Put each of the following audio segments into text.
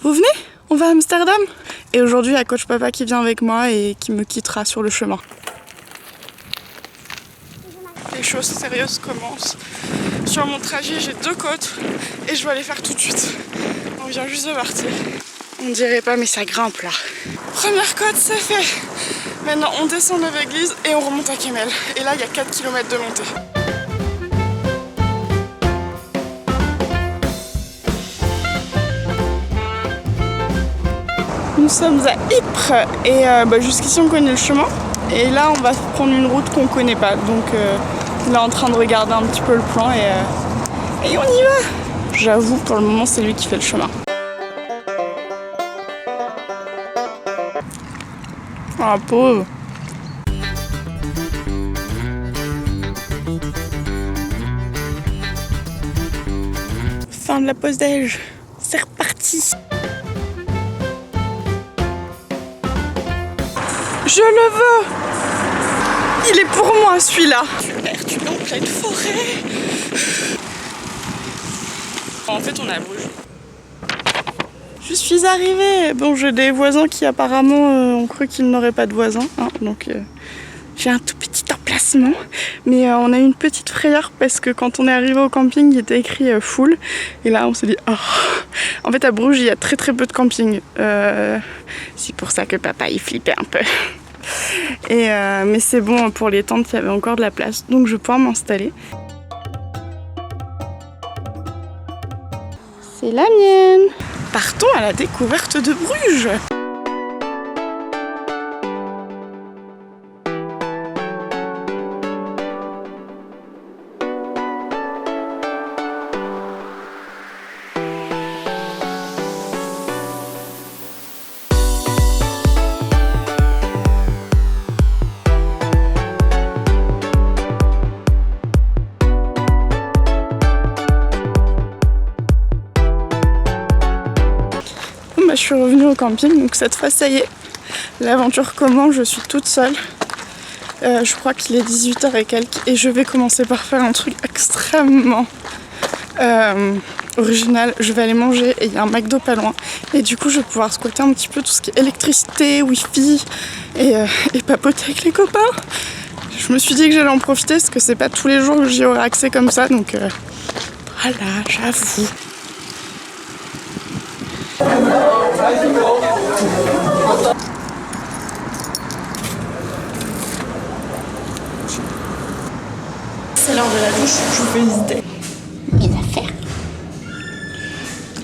Vous venez? On va à Amsterdam? Et aujourd'hui, il y a coach papa qui vient avec moi et qui me quittera sur le chemin. Les choses sérieuses commencent. Sur mon trajet, j'ai 2 côtes et je dois les faire tout de suite. On vient juste de partir. On dirait pas, mais ça grimpe là. Première côte, c'est fait. Maintenant, on descend de l'église et on remonte à Kemmel. Et là, il y a 4 km de montée. Nous sommes à Ypres et jusqu'ici on connaît le chemin. Et là, on va prendre une route qu'on connaît pas. Donc on est en train de regarder un petit peu le plan et on y va. J'avoue, pour le moment, c'est lui qui fait le chemin. Ah, pauvre. Fin de la pause déj. C'est reparti. Je le veux. Il est pour moi celui-là. Super, tu es en pleine forêt. En fait, on est à Bruges. Je suis arrivée. Bon, j'ai des voisins qui apparemment ont cru qu'ils n'auraient pas de voisins. Hein, donc j'ai un tout petit emplacement. Mais on a eu une petite frayeur parce que quand on est arrivé au camping, il était écrit full. Et là, on s'est dit, oh. En fait, à Bruges, il y a très très peu de camping. C'est pour ça que papa, il flippait un peu. Mais c'est bon, pour les tentes, il y avait encore de la place. Donc je vais pouvoir m'installer. C'est la mienne. Partons à la découverte de Bruges. Je suis revenue au camping, donc cette fois ça y est, l'aventure commence, je suis toute seule. Je crois qu'il est 18h et quelques et je vais commencer par faire un truc extrêmement original. Je vais aller manger et il y a un McDo pas loin. Et du coup je vais pouvoir squatter un petit peu tout ce qui est électricité, wifi et papoter avec les copains. Je me suis dit que j'allais en profiter parce que c'est pas tous les jours que j'y aurai accès comme ça, donc voilà, j'avoue. C'est l'heure de la douche, je peux hésiter. Mes affaires.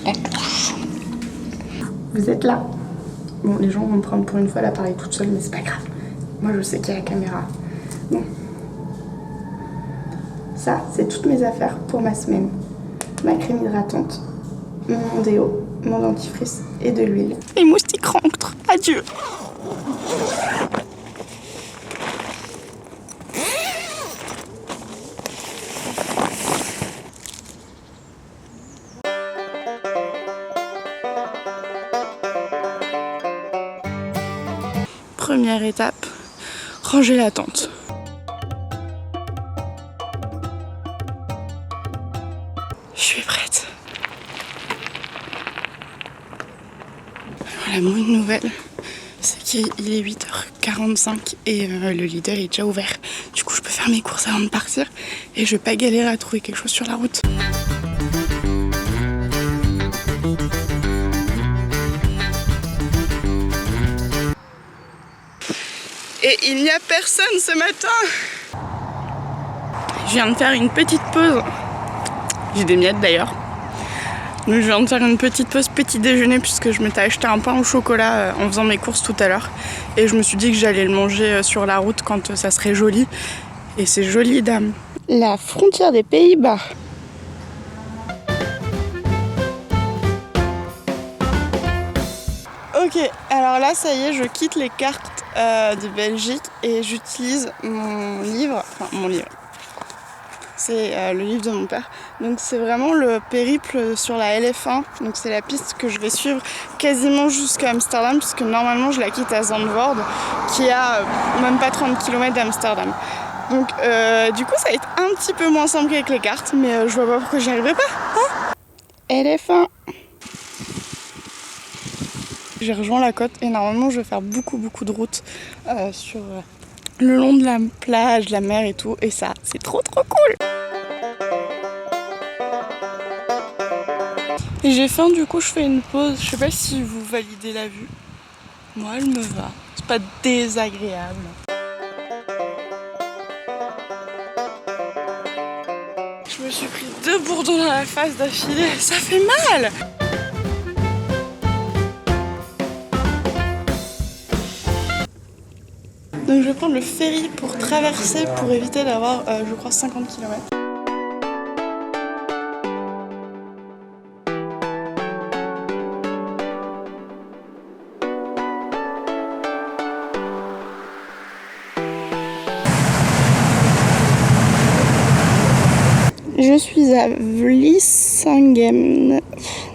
La douche. Vous êtes là. Bon, les gens vont me prendre pour une fois l'appareil toute seule, mais c'est pas grave. Moi, je sais qu'il y a la caméra. Bon. Ça, c'est toutes mes affaires pour ma semaine. Ma crème hydratante, mon déo, mon dentifrice et de l'huile. Les moustiques rentrent. Adieu. Première étape, ranger la tente. Je suis prête. La bonne nouvelle, c'est qu'il est 8h45 et le Lidl est déjà ouvert. Du coup, je peux faire mes courses avant de partir et je vais pas galérer à trouver quelque chose sur la route. Et il n'y a personne ce matin. Je viens de faire une petite pause. J'ai des miettes d'ailleurs. Donc je viens de faire une petite pause petit déjeuner puisque je m'étais acheté un pain au chocolat en faisant mes courses tout à l'heure. Et je me suis dit que j'allais le manger sur la route quand ça serait joli. Et c'est joli, dame. La frontière des Pays-Bas. Ok, alors là ça y est, je quitte les cartes de Belgique et j'utilise mon livre, c'est le livre de mon père. Donc c'est vraiment le périple sur la LF1, donc c'est la piste que je vais suivre quasiment jusqu'à Amsterdam puisque normalement je la quitte à Zandvoort qui est à même pas 30 km d'Amsterdam. Donc du coup ça va être un petit peu moins simple qu'avec les cartes, mais je vois pas pourquoi j'y arriverai pas. Hein, LF1. J'ai rejoint la côte et normalement je vais faire beaucoup de routes sur le long de la plage, la mer et tout. Et ça, c'est trop cool. Et j'ai faim, du coup je fais une pause. Je sais pas si vous validez la vue. Moi elle me va. C'est pas désagréable. Je me suis pris 2 bourdons dans la face d'affilée. Ça fait mal. Donc je vais prendre le ferry pour traverser pour éviter d'avoir, je crois, 50 km. Je suis à Vlissingen,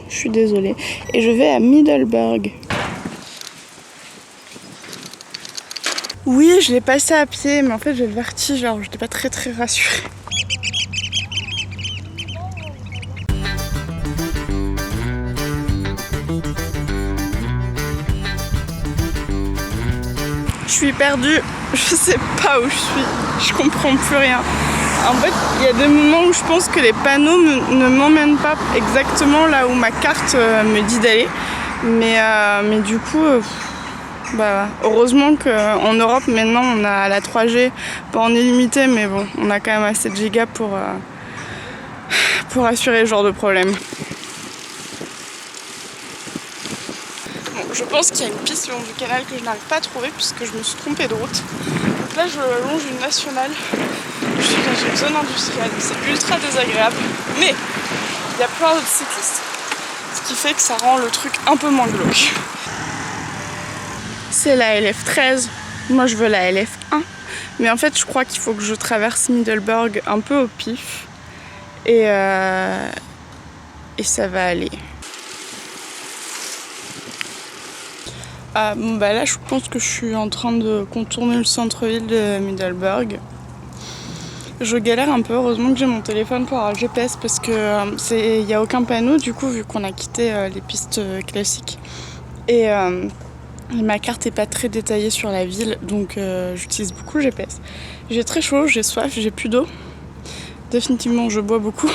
je suis désolée, et je vais à Middelburg. Oui, je l'ai passé à pied, mais en fait j'ai le vertige, alors j'étais pas très rassurée. Je suis perdue, je sais pas où je suis, je comprends plus rien. En fait, il y a des moments où je pense que les panneaux ne m'emmènent pas exactement là où ma carte me dit d'aller. Mais du coup, heureusement qu'en Europe, maintenant, on a la 3G, pas en illimité, mais bon, on a quand même assez de gigas pour assurer ce genre de problème. Bon, je pense qu'il y a une piste le long du canal que je n'arrive pas à trouver puisque je me suis trompée de route. Donc là, je longe une nationale. Je suis dans une zone industrielle, c'est ultra désagréable, mais il y a plein d'autres cyclistes, ce qui fait que ça rend le truc un peu moins glauque. C'est la LF13, moi je veux la LF1, mais en fait je crois qu'il faut que je traverse Middelburg un peu au pif, et ça va aller. Là je pense que je suis en train de contourner le centre-ville de Middelburg. Je galère un peu, heureusement que j'ai mon téléphone pour avoir le GPS parce que il n'y a aucun panneau du coup vu qu'on a quitté les pistes classiques. Et ma carte n'est pas très détaillée sur la ville, donc j'utilise beaucoup le GPS. J'ai très chaud, j'ai soif, j'ai plus d'eau. Définitivement je bois beaucoup.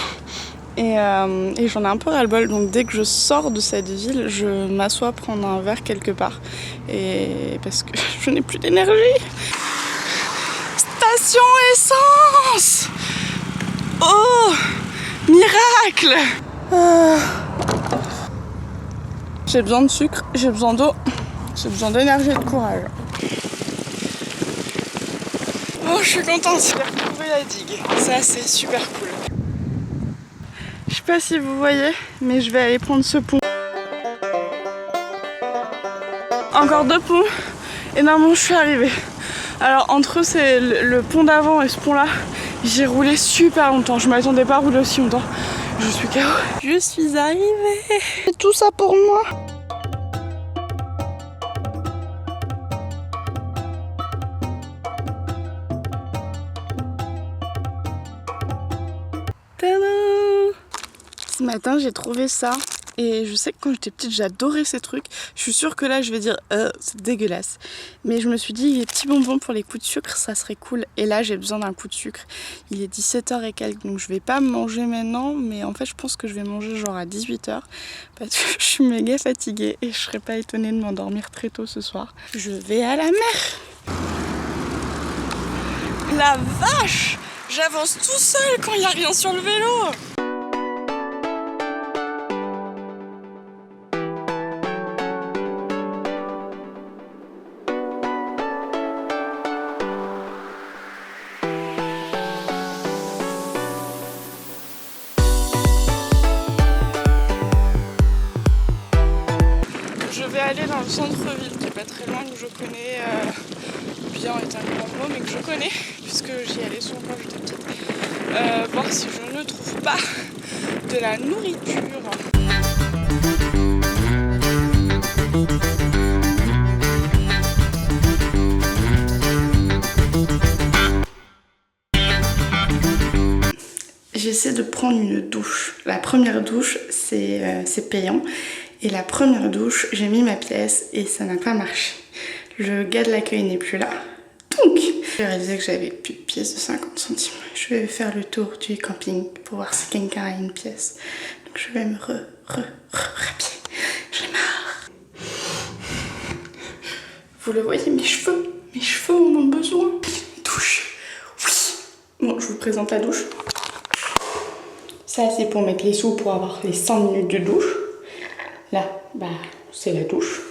Et j'en ai un peu ras-le-bol, donc dès que je sors de cette ville, je m'assois prendre un verre quelque part. Et parce que je n'ai plus d'énergie. Station essence! Oh! Miracle! J'ai besoin de sucre, j'ai besoin d'eau, j'ai besoin d'énergie et de courage. Oh, je suis contente, j'ai retrouvé la digue. Ça, c'est super cool. Je sais pas si vous voyez, mais je vais aller prendre ce pont. Encore 2 ponts, et normalement je suis arrivée. Alors entre eux, c'est le pont d'avant et ce pont là, j'ai roulé super longtemps, je m'attendais pas à rouler aussi longtemps. Je suis KO. Je suis arrivée. C'est tout ça pour moi. Tadam! Ce matin j'ai trouvé ça. Et je sais que quand j'étais petite, j'adorais ces trucs. Je suis sûre que là, je vais dire c'est dégueulasse. Mais je me suis dit, les petits bonbons pour les coups de sucre, ça serait cool. Et là, j'ai besoin d'un coup de sucre. Il est 17h et quelques, donc je vais pas manger maintenant. Mais en fait, je pense que je vais manger genre à 18h. Parce que je suis méga fatiguée et je serais pas étonnée de m'endormir très tôt ce soir. Je vais à la mer. La vache! J'avance tout seul quand il n'y a rien sur le vélo. Je vais aller dans le centre-ville qui est pas très loin, que je connais bien est un grand mot, mais que je connais puisque j'y allais souvent quand j'étais petite. Voir si je ne trouve pas de la nourriture. J'essaie de prendre une douche. La première douche, c'est payant. Et la première douche, j'ai mis ma pièce et ça n'a pas marché. Le gars de l'accueil n'est plus là. Donc, j'ai réalisé que j'avais plus de pièces de 50 centimes. Je vais faire le tour du camping pour voir si quelqu'un a une pièce. Donc je vais me rhabiller. J'en ai marre. Vous le voyez, mes cheveux en ont besoin. Douche. Oui. Bon, je vous présente la douche. Ça, c'est pour mettre les sous pour avoir les 100 minutes de douche. Là, bah, c'est la douche.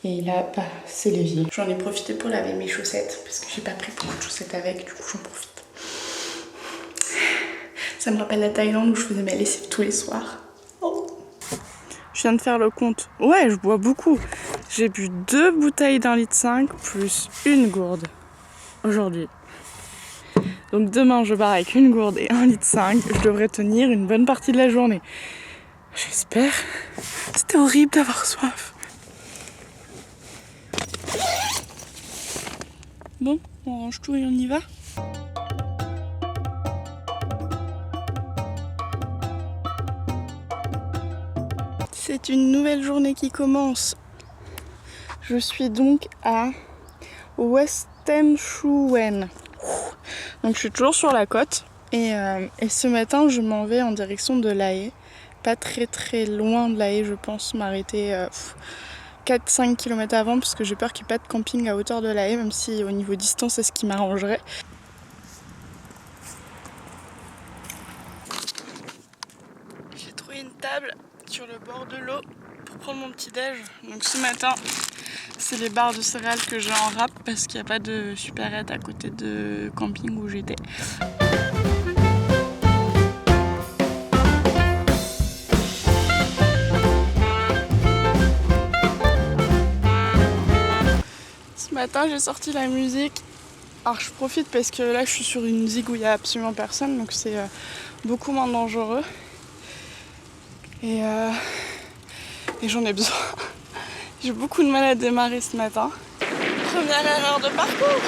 Et là, bah, c'est l'évier. J'en ai profité pour laver mes chaussettes parce que j'ai pas pris beaucoup de chaussettes avec, du coup j'en profite. Ça me rappelle la Thaïlande où je faisais ma lessive tous les soirs. Oh. Je viens de faire le compte. Ouais, je bois beaucoup. J'ai bu 2 bouteilles d'1,5 litre plus une gourde aujourd'hui. Donc demain, je pars avec une gourde et 1,5 litre. Je devrais tenir une bonne partie de la journée. J'espère. C'était horrible d'avoir soif. Bon, on range tout et on y va. C'est une nouvelle journée qui commence. Je suis donc à Westemschuwen. Donc je suis toujours sur la côte et ce matin je m'en vais en direction de La Haye. Pas très loin de La Haye, je pense m'arrêter 4-5 km avant parce que j'ai peur qu'il n'y ait pas de camping à hauteur de La Haye, même si au niveau distance c'est ce qui m'arrangerait. J'ai trouvé une table sur le bord de l'eau pour prendre mon petit déj. Donc ce matin c'est les barres de céréales que j'ai en râpe parce qu'il n'y a pas de supérette à côté de camping où j'étais. Ce matin j'ai sorti la musique. Alors je profite parce que là je suis sur une zig où il n'y a absolument personne, donc c'est beaucoup moins dangereux. Et j'en ai besoin. J'ai beaucoup de mal à démarrer ce matin. Première erreur de parcours.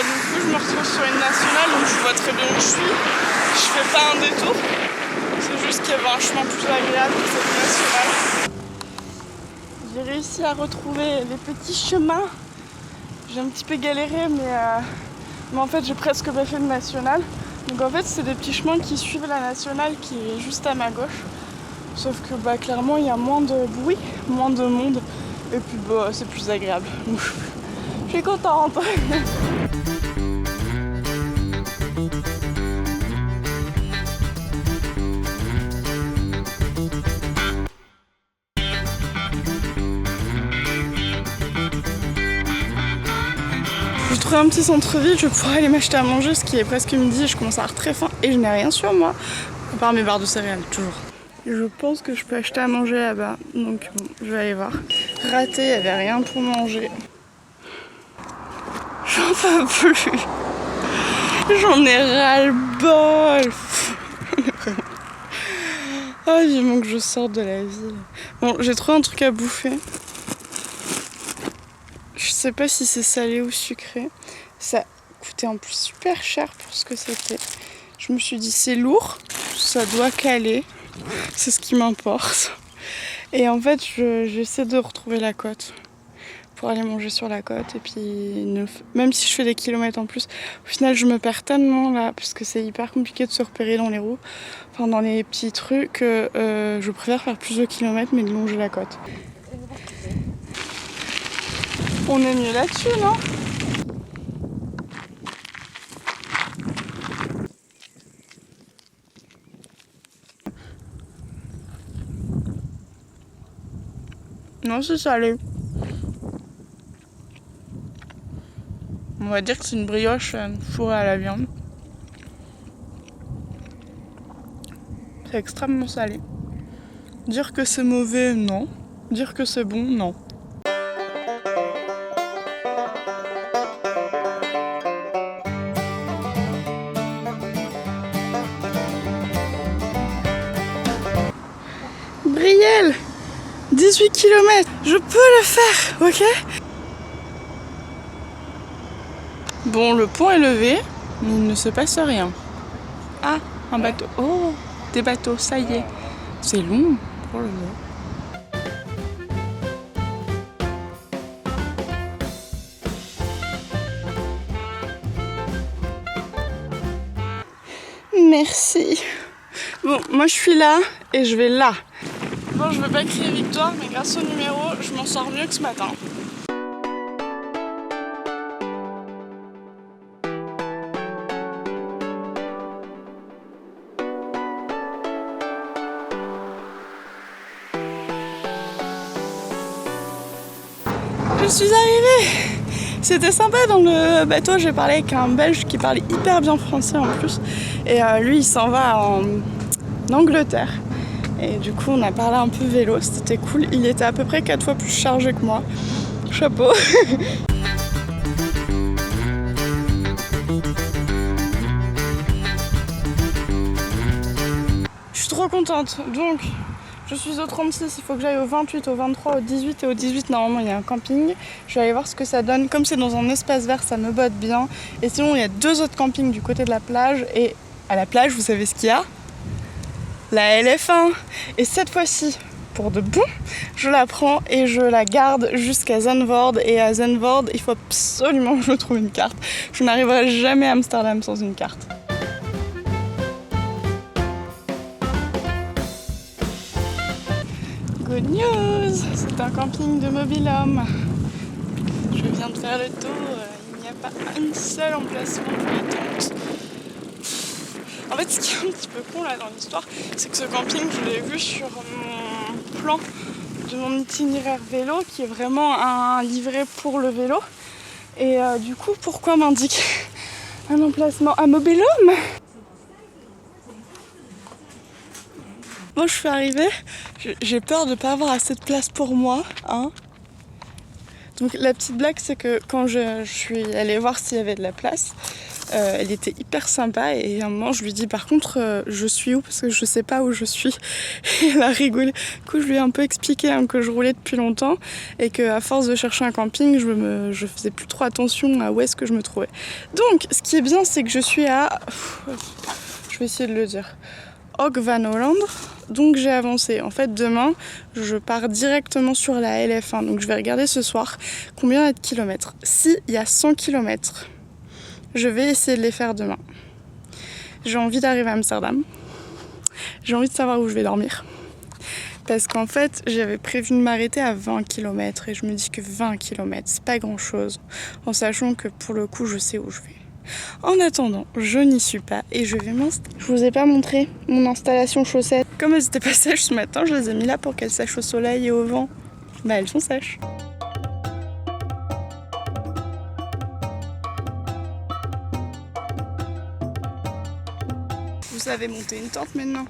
Du coup je me retrouve sur une nationale, donc je vois très bien où je suis. Je fais pas un détour. C'est juste qu'il y avait un chemin plus agréable que cette nationale. J'ai réussi à retrouver les petits chemins. J'ai un petit peu galéré, mais en fait j'ai presque pas fait de nationale. Donc en fait c'est des petits chemins qui suivent la nationale qui est juste à ma gauche. Sauf que bah, clairement il y a moins de bruit, moins de monde et puis bah, c'est plus agréable. Donc, je suis contente. J'ai trouvé un petit centre-ville, je pourrais aller m'acheter à manger, ce qui est presque midi et je commence à avoir très faim et je n'ai rien sur moi, à part mes barres de céréales, toujours. Je pense que je peux acheter à manger là-bas, donc bon, je vais aller voir. Raté, il n'y avait rien pour manger. J'en peux plus. J'en ai ras-le-bol. Ah, vivement que je sorte de la ville. Bon, j'ai trouvé un truc à bouffer. Je sais pas si c'est salé ou sucré. Ça coûtait en plus super cher pour ce que c'était. Je me suis dit c'est lourd, ça doit caler. C'est ce qui m'importe. Et en fait, j'essaie de retrouver la côte pour aller manger sur la côte. Et puis, même si je fais des kilomètres en plus, au final, je me perds tellement là, parce que c'est hyper compliqué de se repérer dans les roues, enfin dans les petits trucs, que je préfère faire plus de kilomètres mais de longer la côte. On est mieux là-dessus, non ? Non, c'est salé. On va dire que c'est une brioche fourrée à la viande. C'est extrêmement salé. Dire que c'est mauvais, non. Dire que c'est bon, non. Brielle, 18 km, je peux le faire, ok? Bon, le pont est levé, mais il ne se passe rien. Ah, un bateau. Oh, des bateaux, ça y est. C'est long pour le mot. Merci. Bon, moi je suis là et je vais là. Bon, je veux pas crier victoire, mais grâce au numéro, je m'en sors mieux que ce matin. Je suis arrivée! C'était sympa dans le bateau, j'ai parlé avec un Belge qui parle hyper bien français en plus. Et lui il s'en va en Angleterre. Et du coup on a parlé un peu vélo, c'était cool. Il était à peu près 4 fois plus chargé que moi. Chapeau! Je suis trop contente. Donc je suis au 36, il faut que j'aille au 28, au 23, au 18 et au 18 normalement il y a un camping. Je vais aller voir ce que ça donne. Comme c'est dans un espace vert, ça me botte bien. Et sinon il y a 2 autres campings du côté de la plage. Et à la plage, vous savez ce qu'il y a? La LF1. Et cette fois-ci, pour de bon, je la prends et je la garde jusqu'à Zandvoort. Et à Zandvoort, il faut absolument que je trouve une carte. Je n'arriverai jamais à Amsterdam sans une carte. Good news! C'est un camping de mobil-homme. Je viens de faire le tour, il n'y a pas un seul emplacement pour les tentes. En fait, ce qui est un petit peu con là dans l'histoire, c'est que ce camping, je l'ai vu sur mon plan de mon itinéraire vélo, qui est vraiment un livret pour le vélo. Et du coup, pourquoi m'indiquer un emplacement à mobil-homme? Moi je suis arrivée, j'ai peur de pas avoir assez de place pour moi, hein. Donc la petite blague c'est que quand je suis allée voir s'il y avait de la place, elle était hyper sympa et à un moment je lui dis par contre je suis où parce que je sais pas où je suis. Et elle a rigolé. Du coup je lui ai un peu expliqué que je roulais depuis longtemps et qu'à force de chercher un camping je faisais plus trop attention à où est-ce que je me trouvais. Donc ce qui est bien c'est que je suis à... Je vais essayer de le dire. Hoek van Holland, donc j'ai avancé. En fait demain je pars directement sur la LF1, donc je vais regarder ce soir combien il y a de kilomètres. Si il y a 100 km, je vais essayer de les faire demain. J'ai envie d'arriver à Amsterdam, j'ai envie de savoir où je vais dormir. Parce qu'en fait j'avais prévu de m'arrêter à 20 km et je me dis que 20 km c'est pas grand chose, en sachant que pour le coup je sais où je vais. En attendant, je n'y suis pas et je vais m'installer. Je vous ai pas montré mon installation chaussettes. Comme elles étaient pas sèches ce matin, je les ai mis là pour qu'elles sèchent au soleil et au vent. Bah elles sont sèches. Vous savez monter une tente maintenant.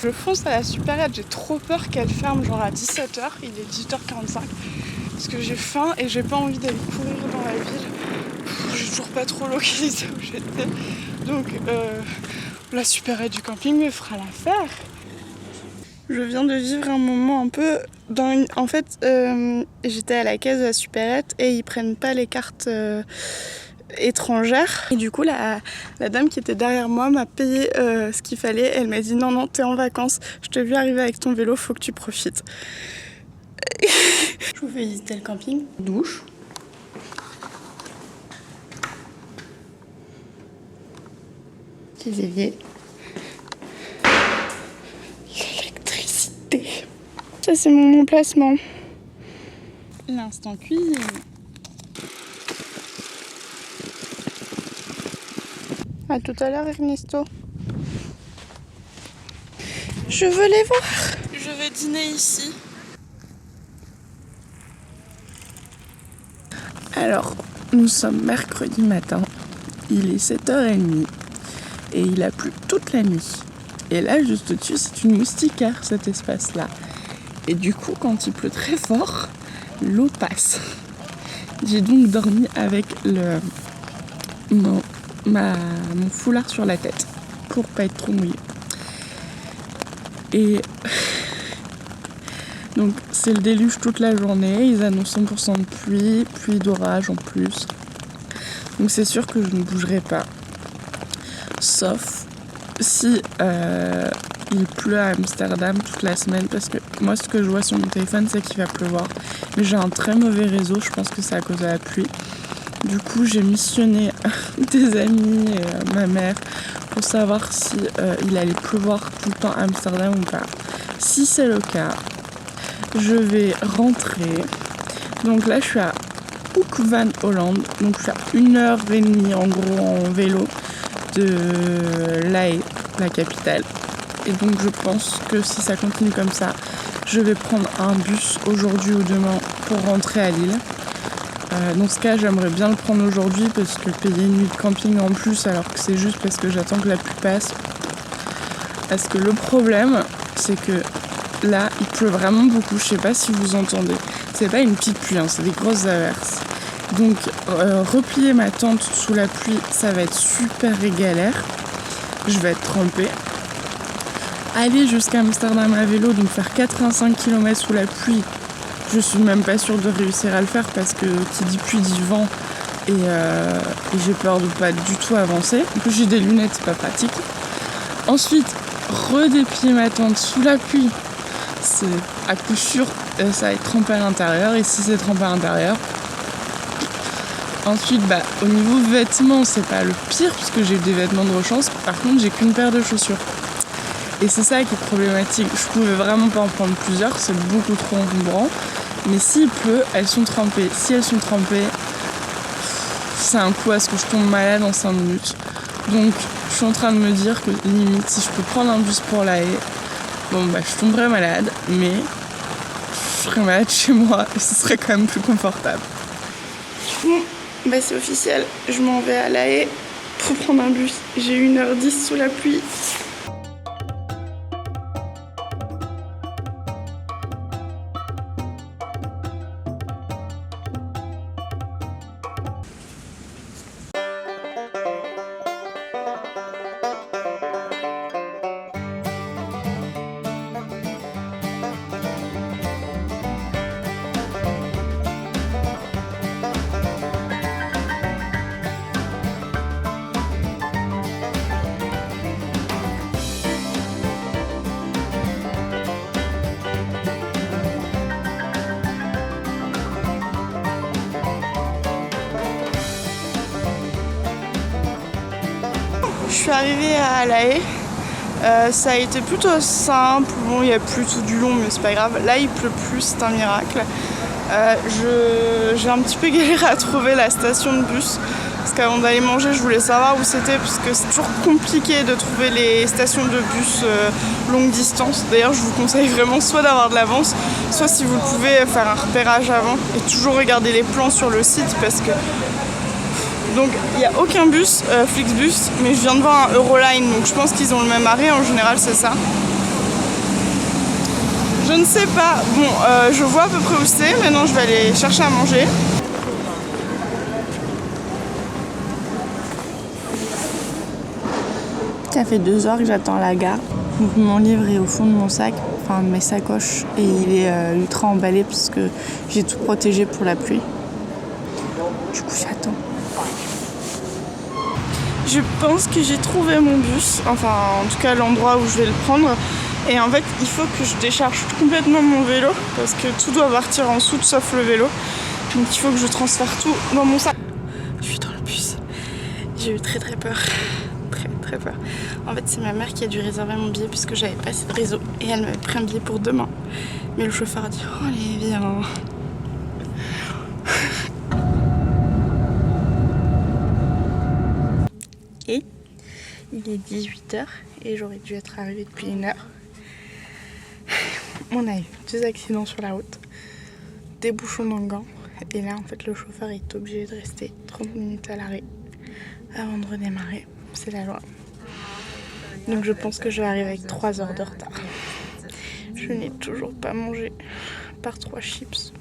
Je fonce à la supérette, j'ai trop peur qu'elle ferme genre à 17h, il est 18h45. Parce que j'ai faim et j'ai pas envie d'aller courir dans la ville. J'ai toujours pas trop localisé où j'étais. Donc la supérette du camping me fera l'affaire. Je viens de vivre un moment un peu dingue. En fait, j'étais à la caisse de la supérette et ils prennent pas les cartes étrangères. Et du coup, la dame qui était derrière moi m'a payé ce qu'il fallait. Elle m'a dit non, t'es en vacances, je t'ai vu arriver avec ton vélo, faut que tu profites. Je vous fais visiter le camping. Douche. Petit évier. L'électricité. Ça c'est mon emplacement. L'instant cuisine. À tout à l'heure Ernesto. Je veux les voir. Je vais dîner ici. Alors, nous sommes mercredi matin. Il est 7h30. Et il a plu toute la nuit. Et là, juste au-dessus, c'est une moustiquaire, cet espace-là. Et du coup, quand il pleut très fort, l'eau passe. J'ai donc dormi avec mon foulard sur la tête, pour pas être trop mouillé. Et donc, c'est le déluge toute la journée. Ils annoncent 100% de pluie d'orage en plus. Donc c'est sûr que je ne bougerai pas. Sauf si il pleut à Amsterdam toute la semaine parce que moi ce que je vois sur mon téléphone c'est qu'il va pleuvoir. Mais j'ai un très mauvais réseau, je pense que c'est à cause de la pluie. Du coup j'ai missionné des amis et ma mère pour savoir si il allait pleuvoir tout le temps à Amsterdam ou pas. Si c'est le cas, je vais rentrer. Donc là je suis à Hoek van Holland, donc je suis à 1h30 en gros en vélo de La Haye, la capitale. Et donc je pense que si ça continue comme ça, je vais prendre un bus aujourd'hui ou demain pour rentrer à Lille. Dans ce cas, j'aimerais bien le prendre aujourd'hui parce que payer une nuit de camping en plus alors que c'est juste parce que j'attends que la pluie passe. Parce que le problème, c'est que là, il pleut vraiment beaucoup. Je sais pas si vous entendez. C'est pas une petite pluie, hein, c'est des grosses averses. Donc replier ma tente sous la pluie, ça va être super galère. Je vais être trempée. Aller jusqu'à Amsterdam à vélo, donc faire 85 km sous la pluie, je suis même pas sûre de réussir à le faire parce que qui dit pluie dit vent et j'ai peur de pas du tout avancer. En plus j'ai des lunettes, c'est pas pratique. Ensuite, redéplier ma tente sous la pluie, c'est à coup sûr ça va être trempé à l'intérieur et si c'est trempé à l'intérieur. Ensuite, au niveau vêtements, c'est pas le pire puisque j'ai des vêtements de rechange. Par contre, j'ai qu'une paire de chaussures. Et c'est ça qui est problématique. Je pouvais vraiment pas en prendre plusieurs, c'est beaucoup trop encombrant. Mais s'il pleut, elles sont trempées. Si elles sont trempées, c'est un coup à ce que je tombe malade en 5 minutes. Donc, je suis en train de me dire que limite, si je peux prendre un bus pour La Haye, je tomberais malade, mais je serais malade chez moi et ce serait quand même plus confortable. Bon, c'est officiel, je m'en vais à La Haye pour prendre un bus. J'ai 1h10 sous la pluie. Je suis arrivée à La Haye, ça a été plutôt simple, bon il n'y a plus tout du long mais c'est pas grave, là il pleut plus, c'est un miracle. J'ai un petit peu galéré à trouver la station de bus, parce qu'avant d'aller manger je voulais savoir où c'était, puisque c'est toujours compliqué de trouver les stations de bus longue distance. D'ailleurs je vous conseille vraiment soit d'avoir de l'avance, soit si vous pouvez faire un repérage avant et toujours regarder les plans sur le site parce que... Donc il n'y a aucun bus, Flixbus, mais je viens de voir un Euroline, donc je pense qu'ils ont le même arrêt, en général c'est ça. Je ne sais pas, bon je vois à peu près où c'est, maintenant je vais aller chercher à manger. Ça fait 2 heures que j'attends la gare, donc mon livre est au fond de mon sac, enfin de mes sacoches, et il est ultra emballé parce que j'ai tout protégé pour la pluie. Du coup j'attends. Je pense que j'ai trouvé mon bus, enfin en tout cas l'endroit où je vais le prendre. Et en fait il faut que je décharge complètement mon vélo parce que tout doit partir en soute sauf le vélo. Donc il faut que je transfère tout dans mon sac. Je suis dans le bus. J'ai eu très peur. Très peur. En fait c'est ma mère qui a dû réserver mon billet puisque j'avais pas assez de réseau. Et elle m'avait pris un billet pour demain. Mais le chauffeur a dit oh allez viens. Et il est 18h et j'aurais dû être arrivée depuis 1 heure. On a eu 2 accidents sur la route, des bouchons dans le gant, et là en fait le chauffeur est obligé de rester 30 minutes à l'arrêt avant de redémarrer, c'est la loi. Donc je pense que je vais arriver avec 3 heures de retard. Je n'ai toujours pas mangé, par 3 chips.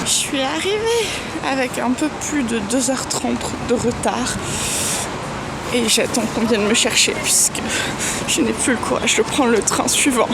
Je suis arrivée avec un peu plus de 2h30 de retard et j'attends qu'on vienne me chercher puisque je n'ai plus le courage de prendre le train suivant.